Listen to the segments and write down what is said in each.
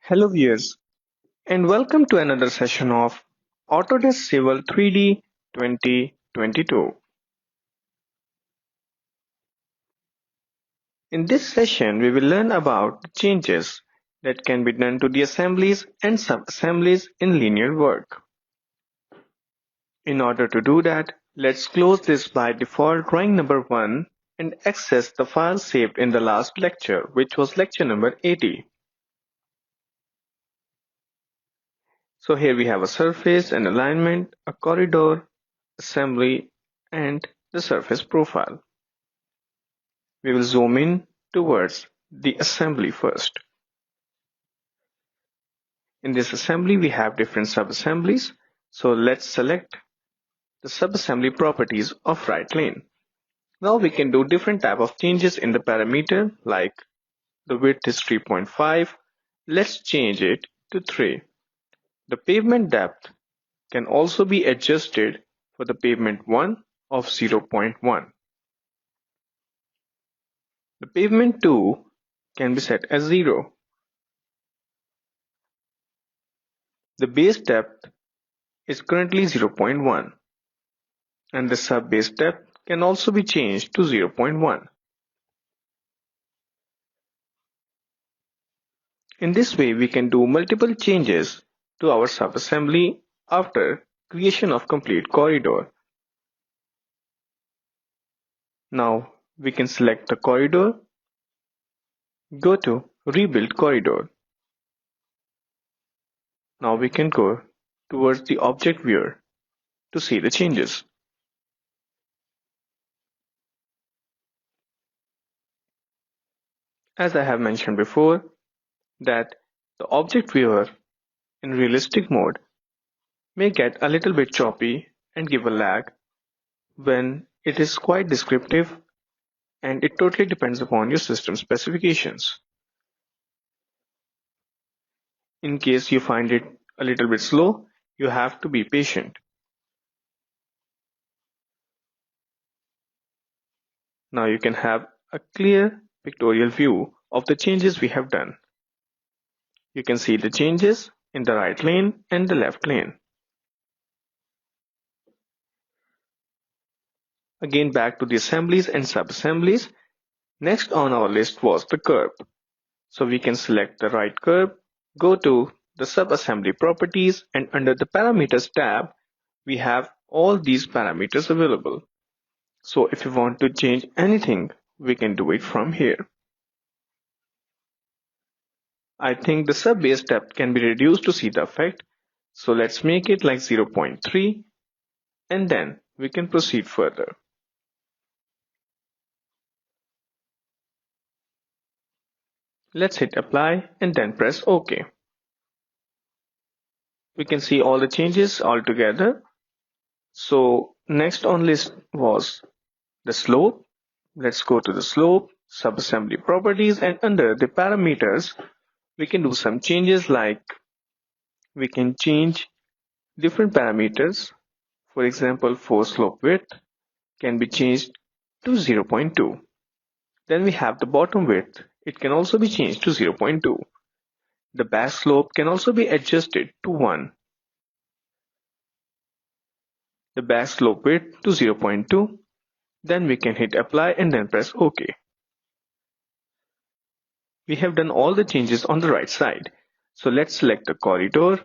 Hello viewers and welcome to another session of Autodesk Civil 3D 2022. In this session we will learn about the changes that can be done to the assemblies and sub-assemblies in linear work. In order to do that, let's close this by default drawing number 1 and access the file saved in the last lecture, which was lecture number 80. So here we have a surface, an alignment, a corridor, assembly, and the surface profile. We will zoom in towards the assembly first. In this assembly, we have different sub-assemblies. So let's select the sub-assembly properties of right lane. Now we can do different type of changes in the parameter, like the width is 3.5. Let's change it to 3. The pavement depth can also be adjusted for the pavement 1 of 0.1. The pavement 2 can be set as 0. The base depth is currently 0.1 and the sub-base depth can also be changed to 0.1. In this way, we can do multiple changes to our sub-assembly after creation of complete corridor. Now we can select the corridor, go to Rebuild Corridor. Now we can go towards the object viewer to see the changes. As I have mentioned before, that the object viewer in realistic mode may get a little bit choppy and give a lag when it is quite descriptive, and it totally depends upon your system specifications. In case you find it a little bit slow, you have to be patient. Now you can have a clear pictorial view of the changes we have done. You can see the changes in the right lane and the left lane. Again, back to the assemblies and sub-assemblies. Next on our list was the curb. So we can select the right curb, go to the sub-assembly properties, and under the parameters tab, we have all these parameters available. So if you want to change anything, we can do it from here. I think the sub-base depth can be reduced to see the effect. So let's make it like 0.3 and then we can proceed further. Let's hit apply and then press OK. We can see all the changes all together. So next on list was the slope. Let's go to the slope, sub-assembly properties, and under the parameters, we can do some changes, like we can change different parameters. For example, for slope width can be changed to 0.2. Then we have the bottom width. It can also be changed to 0.2. The back slope can also be adjusted to 1. The back slope width to 0.2. Then we can hit apply and then press OK. We have done all the changes on the right side. So let's select the corridor,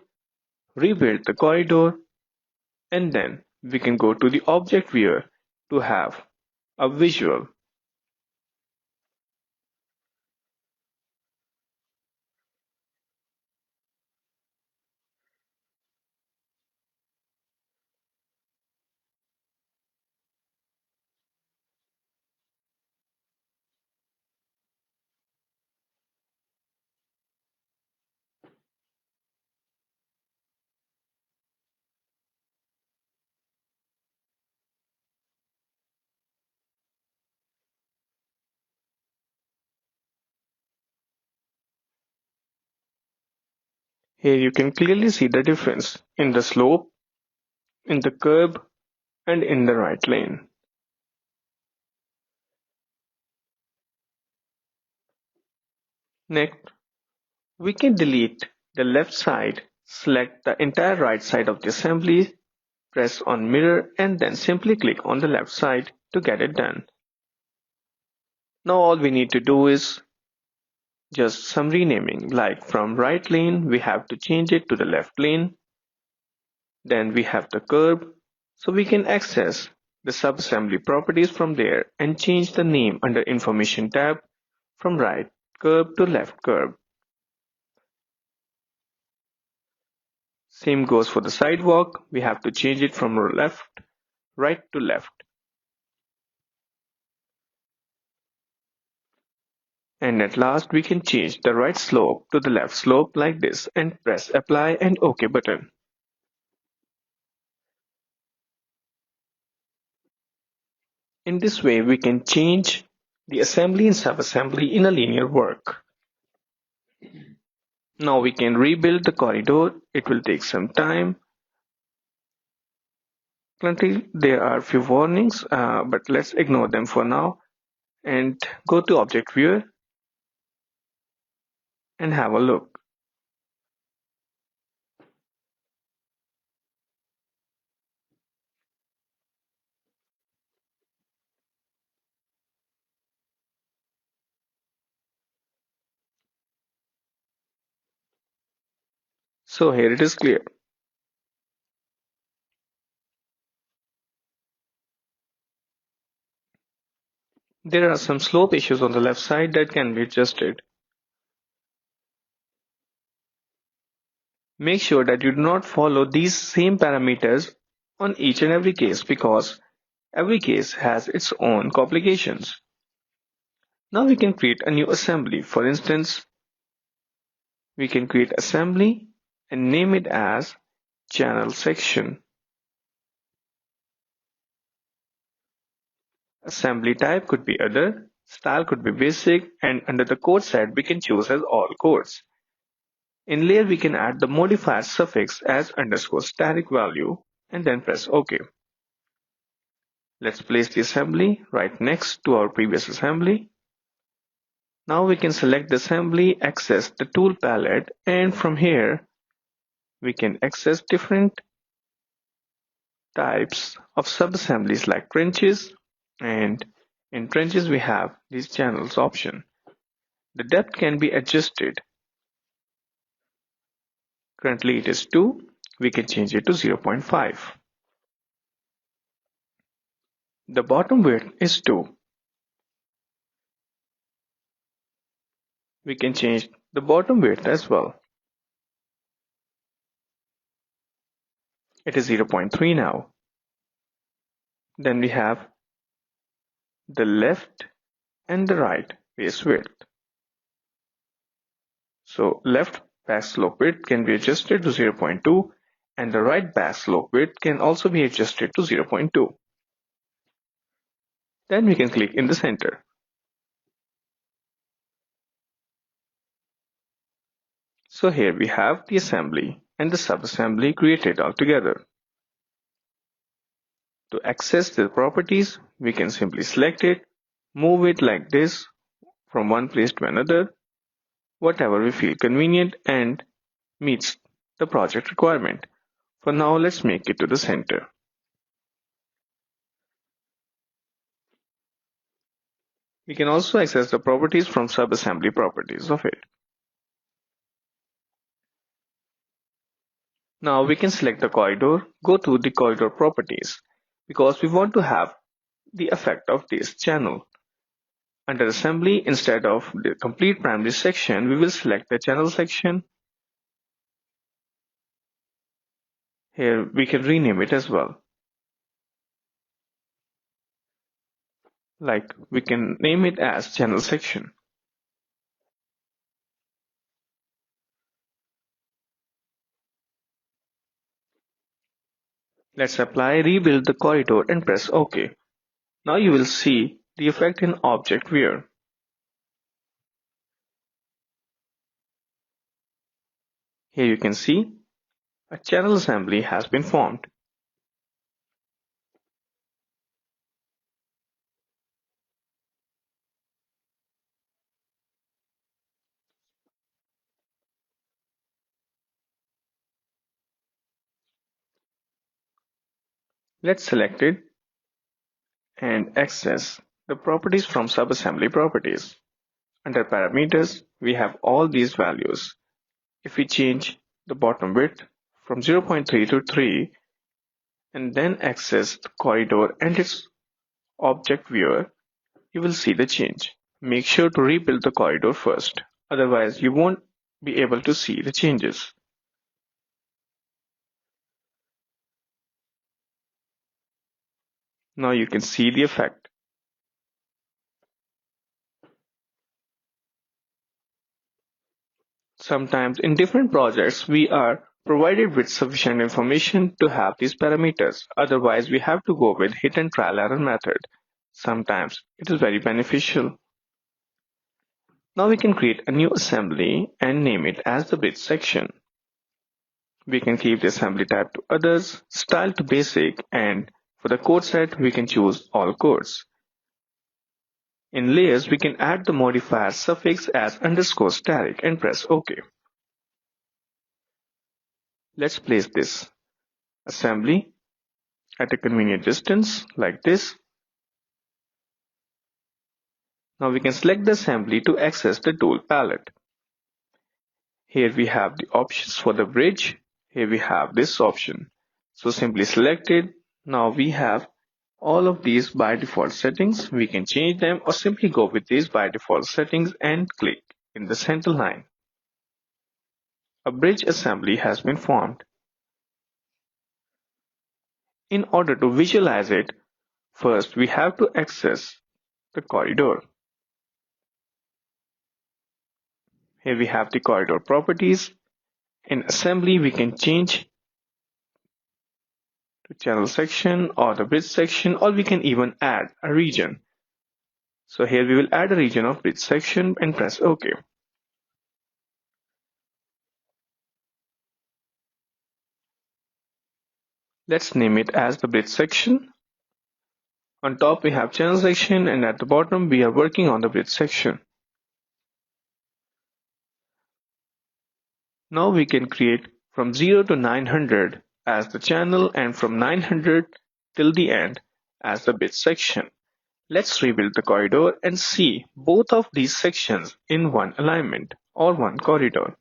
rebuild the corridor, and then we can go to the object viewer to have a visual. Here you can clearly see the difference in the slope, in the curb, and in the right lane. Next, we can delete The left side, select the entire right side of the assembly, press on mirror and then simply click on the left side to get it done. Now all we need to do is just some renaming, like from right lane we have to change it to the left lane. Then we have the curb, so we can access the subassembly properties from there and change the name under information tab from right curb to left curb. Same goes for the sidewalk, we have to change it from right to left. And at last we can change the right slope to the left slope like this and press apply and OK button. In this way we can change the assembly and subassembly in a linear work. Now we can rebuild the corridor. It will take some time. Currently there are few warnings, but let's ignore them for now and go to object viewer and have a look. So here it is clear. There are some slope issues on the left side that can be adjusted. Make sure that you do not follow these same parameters on each and every case because every case has its own complications. Now we can create a new assembly. For instance, we can create assembly and name it as channel section. Assembly type could be other, style could be basic, and under the code set we can choose as all codes. In layer we can add the modifier suffix as underscore static value and then press OK. Let's place the assembly right next to our previous assembly. Now we can select the assembly, access the tool palette, and from here we can access different types of sub-assemblies like trenches, and in trenches we have these channels option. The depth can be adjusted. Currently it is 2, we can change it to 0.5. The bottom width is 2. We can change the bottom width as well. It is 0.3 now. Then we have the left and the right base width. So left back slope width can be adjusted to 0.2 and the right back slope width can also be adjusted to 0.2. Then we can click in the center. So here we have the assembly and the sub-assembly created altogether. To access the properties, we can simply select it, move it like this from one place to another, whatever we feel convenient and meets the project requirement. For now, let's make it to the center. We can also access the properties from sub-assembly properties of it. Now we can select the corridor, go to the corridor properties because we want to have the effect of this channel. Under assembly, instead of the complete primary section, we will select the channel section. Here we can rename it as well. Like we can name it as channel section. Let's apply, rebuild the corridor and press OK. Now you will see the effect in object viewer. Here you can see a channel assembly has been formed. Let's select it and access the properties from subassembly properties. Under parameters, we have all these values. If we change the bottom width from 0.3 to 3 and then access the corridor and its object viewer, you will see the change. Make sure to rebuild the corridor first, otherwise you won't be able to see the changes. Now you can see the effect. Sometimes in different projects we are provided with sufficient information to have these parameters. Otherwise we have to go with hit and trial error method. Sometimes it is very beneficial. Now we can create a new assembly and name it as the bridge section. We can keep the assembly type to others, style to basic, and for the code set we can choose all codes. In layers we can add the modifier suffix as _static and press OK. Let's place this assembly at a convenient distance like this. Now we can select the assembly to access the tool palette. Here we have the options for the bridge. Here we have this option. So simply select it. Now we have all of these by default settings. We can change them or simply go with these by default settings and click in the center line. A bridge assembly has been formed. In order to visualize it, first we have to access the corridor. Here we have the corridor properties. In assembly, we can change to channel section or the bridge section, or we can even add a region. So here we will add a region of bridge section and press OK. Let's name it as the bridge section. On top we have channel section and at the bottom we are working on the bridge section. Now we can create from 0 to 900 as the channel and from 900 till the end as the bridge section. Let's rebuild the corridor and see both of these sections in one alignment or one corridor.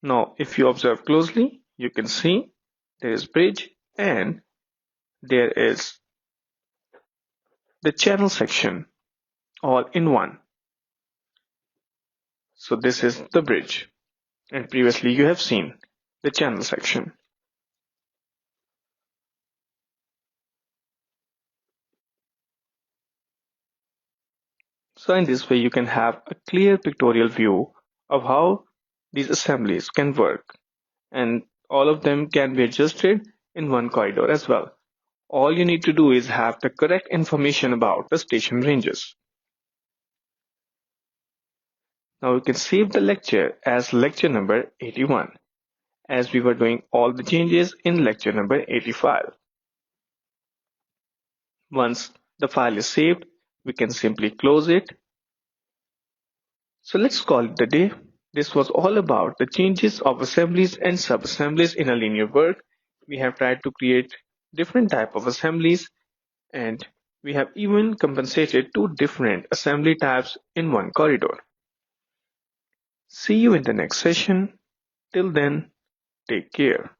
Now if you observe closely, you can see there is bridge and there is the channel section all in one. So this is the bridge and previously you have seen the channel section. So in this way you can have a clear pictorial view of how these assemblies can work, and all of them can be adjusted in one corridor as well. All you need to do is have the correct information about the station ranges. Now we can save the lecture as lecture number 81, as we were doing all the changes in lecture number 85. Once the file is saved, we can simply close it. So let's call it a day. This was all about the changes of assemblies and sub-assemblies in a linear work. We have tried to create different type of assemblies, and we have even compensated two different assembly types in one corridor. See you in the next session. Till then, take care.